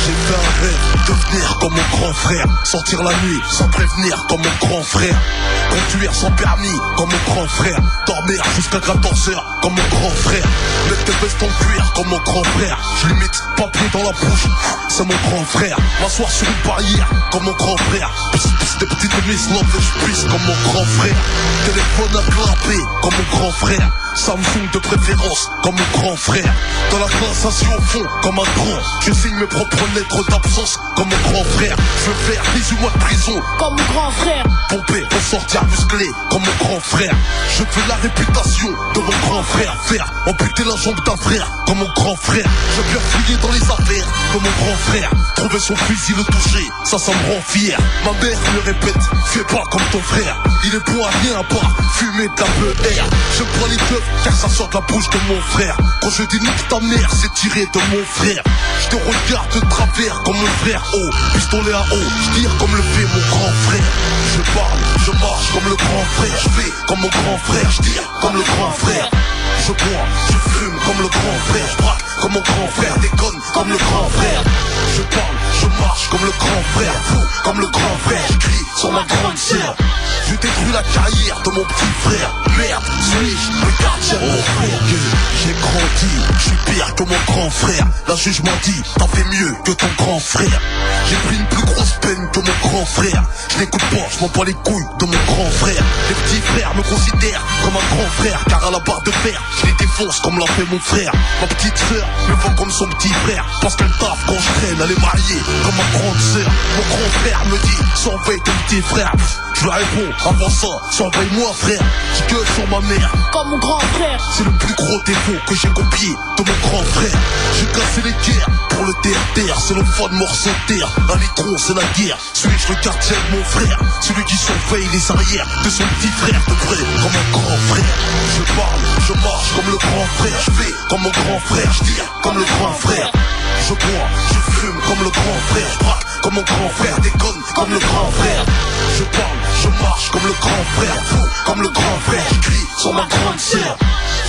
J'ai fait un rêve, devenir comme mon grand frère. Sortir la nuit sans prévenir comme mon grand frère. Conduire sans permis comme mon grand frère. Dormir jusqu'à 14h comme mon grand frère. Mettre tes vestes en cuir comme mon grand frère. Je limite papier dans la bouche, c'est mon grand frère. M'asseoir sur une barrière comme mon grand frère. Des petites miss love et je pisse comme mon grand frère. Téléphone à clapper comme mon grand frère. Samsung de préférence comme mon grand frère. Dans la classe assis au fond comme un grand. Je signe mes propres lettres d'absence comme mon grand frère. Je veux faire 18 mois de prison comme mon grand frère. Pomper pour sortir musclé comme mon grand frère. Je veux la réputation de mon grand frère. Faire amputer la jambe d'un frère comme mon grand frère. Je viens fouiller dans les affaires comme mon grand frère. Trouver son fusil, le toucher, ça me rend fier. Ma mère me répète, fais pas comme ton frère. Il est bon à rien à part fumer de la BR. Je prends les keufs car ça sort de la bouche de mon frère. Quand je dis nique ta mère, c'est tiré de mon frère. Je te regarde de travers comme mon frère. Oh, pistolet à eau, je tire comme le fait mon grand frère. Je parle, je marche comme le grand frère. Je fais comme mon grand frère, je tire comme le grand frère. Je bois, je fume comme le grand frère. Je braque comme mon grand frère, déconne comme le grand frère. Je parle, je marche comme le grand frère. Fou comme le grand frère, je crie sur ma grande sœur. Je détruis la carrière de mon petit frère. Merde, suis-je le gardien de mon frère? J'ai grandi, je suis pire que mon grand frère. La juge m'a dit, t'as fait mieux que ton grand frère. J'ai pris une plus grosse peine que mon grand frère. Je n'écoute pas, je m'en bats les couilles de mon grand frère. Les petits frères me considèrent comme un grand frère. Car à la barre de fer, je les défonce comme l'a fait mon frère. Ma petite sœur me voit comme son petit frère. Parce qu'elle taffe quand je traîne, elle est mariée comme ma grande sœur. Mon grand frère me dit, surveille ton petit frère. Je lui réponds, avant ça, surveille-moi frère. Je gueule sur ma mère comme mon grand frère. C'est le plus gros défaut que j'ai copié de mon grand frère. J'ai cassé les guerres pour le TRTR. C'est le fun morceau de terre. Un litron c'est la guerre. Suis-je le gardien de mon frère? Celui qui surveille les arrières de son petit frère. De vrai comme un grand frère. Je parle, je marche comme le grand frère. Je fais comme mon grand frère. Je tire comme le grand frère. Je bois, je fume comme le grand frère. Je braque comme mon grand frère. Déconne comme le grand frère. Je parle, je marche comme le grand frère. Fou comme le grand frère. Je crie sur ma grande sœur.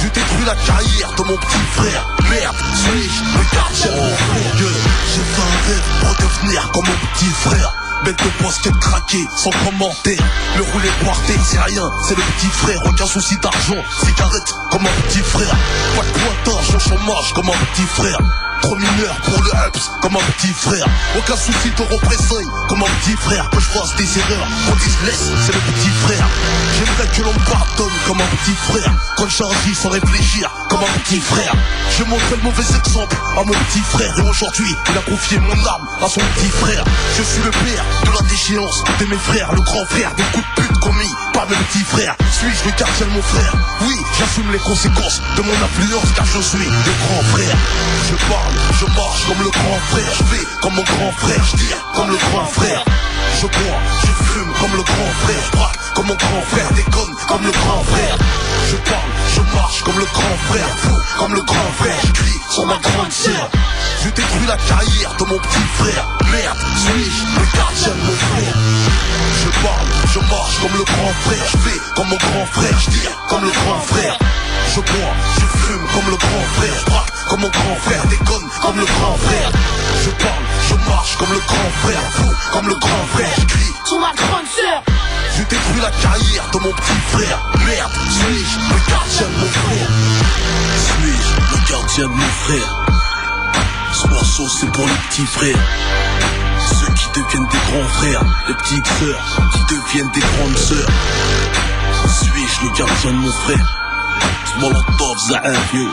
Je détruis la carrière de mon petit frère. Merde, suis-je le gardien de mon frère? J'ai fait un rêve pour devenir comme mon petit frère. Bête de basket craqué, sans commentaire. Le roulé poirté, c'est rien, c'est le petit frère. Aucun souci d'argent, cigarette comme un petit frère. Pas de pointage, au chômage comme un petit frère. Trop mineur pour le ups comme un petit frère. Aucun souci de représailles comme un petit frère. Que je fasse des erreurs, qu'on dise laisse, c'est le petit frère. J'aimerais que l'on me pardonne comme un petit frère. Quand j'agis sans réfléchir comme un petit frère. Je montrais le mauvais exemple à mon petit frère. Et aujourd'hui il a confié mon âme à son petit frère. Je suis le père de la déchéance de mes frères. Le grand frère des coups de pute commis par mes petits frères. Suis-je le gardien de mon frère? Oui, j'assume les conséquences de mon influence. Car je suis le grand frère. Je parle, je marche comme le grand frère. Je fais comme mon grand frère. Je tire comme le grand frère. Je bois, je fume comme le grand frère. Je braque comme mon grand frère. Déconne comme le grand frère. Je parle, je marche comme le grand frère. Fou comme le grand frère. Je crie sur ma grande sœur. Je détruis la carrière de mon petit frère. Merde, suis-je le gardien de mon frère? Je parle, je marche comme le grand frère. Je fais comme mon grand frère. Je tire comme le grand frère. Je bois, je fume comme le grand frère. Je braque comme mon grand frère. Déconne comme le grand frère. Je parle, je marche comme le grand frère. Fou comme le grand frère. Je crie sur ma grande sœur. Je détruis la carrière de mon petit frère. Merde, suis-je le gardien de mon frère? Suis-je le gardien de mon frère? Ce morceau c'est pour les petits frères. Ceux qui deviennent des grands frères. Les petites sœurs qui deviennent des grandes sœurs. Suis-je le gardien de mon frère? Molotov, Zahar, yo.